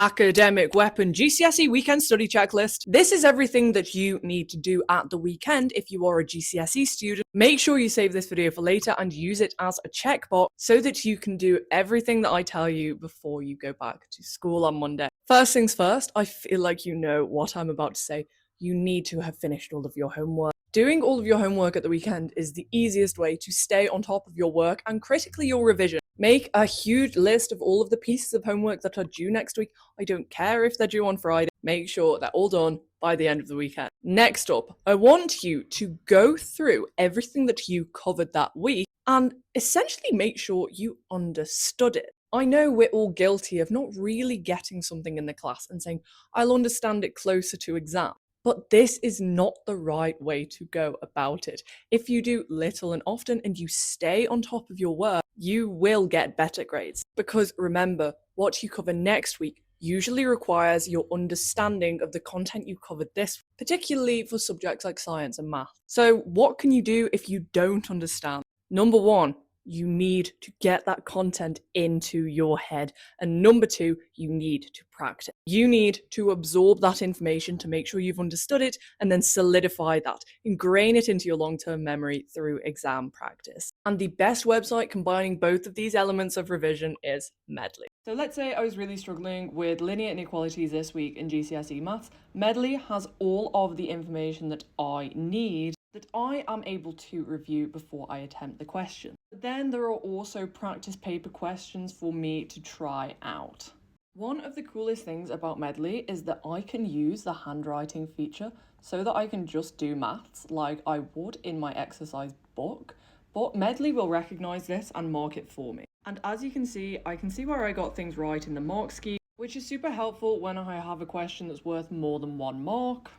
Academic Weapon GCSE Weekend Study Checklist. This is everything that you need to do at the weekend if you are a GCSE student. Make sure you save this video for later and use it as a checkbox so that you can do everything that I tell you before you go back to school on Monday. First things first, I feel like you know what I'm about to say. You need to have finished all of your homework. Doing all of your homework at the weekend is the easiest way to stay on top of your work and critically your revision. Make a huge list of all of the pieces of homework that are due next week. I don't care if they're due on Friday. Make sure they're all done by the end of the weekend. Next up, I want you to go through everything that you covered that week and essentially make sure you understood it. I know we're all guilty of not really getting something in the class and saying, I'll understand it closer to exam. But this is not the right way to go about it. If you do little and often and you stay on top of your work, you will get better grades. Because remember, what you cover next week usually requires your understanding of the content you covered this, particularly for subjects like science and math. So what can you do if you don't understand? Number one, you need to get that content into your head. And number two, you need to practice. You need to absorb that information to make sure you've understood it and then solidify that, ingrain it into your long-term memory through exam practice. And the best website combining both of these elements of revision is Medley. So let's say I was really struggling with linear inequalities this week in GCSE maths. Medley has all of the information that I need that I am able to review before I attempt the question. But then there are also practice paper questions for me to try out. One of the coolest things about Medley is that I can use the handwriting feature so that I can just do maths like I would in my exercise book, but Medley will recognise this and mark it for me. And as you can see, I can see where I got things right in the mark scheme, which is super helpful when I have a question that's worth more than 1 mark.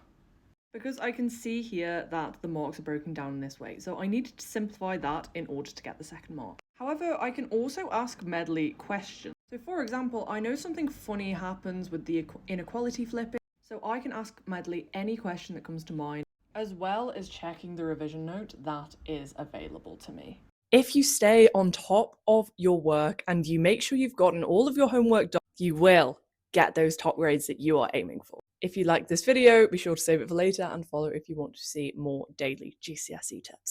Because I can see here that the marks are broken down in this way, so I needed to simplify that in order to get the second mark. However, I can also ask Medley questions. So for example, I know something funny happens with the inequality flipping, so I can ask Medley any question that comes to mind, as well as checking the revision note that is available to me. If you stay on top of your work and you make sure you've gotten all of your homework done, you will get those top grades that you are aiming for. If you like this video, be sure to save it for later and follow if you want to see more daily GCSE tips.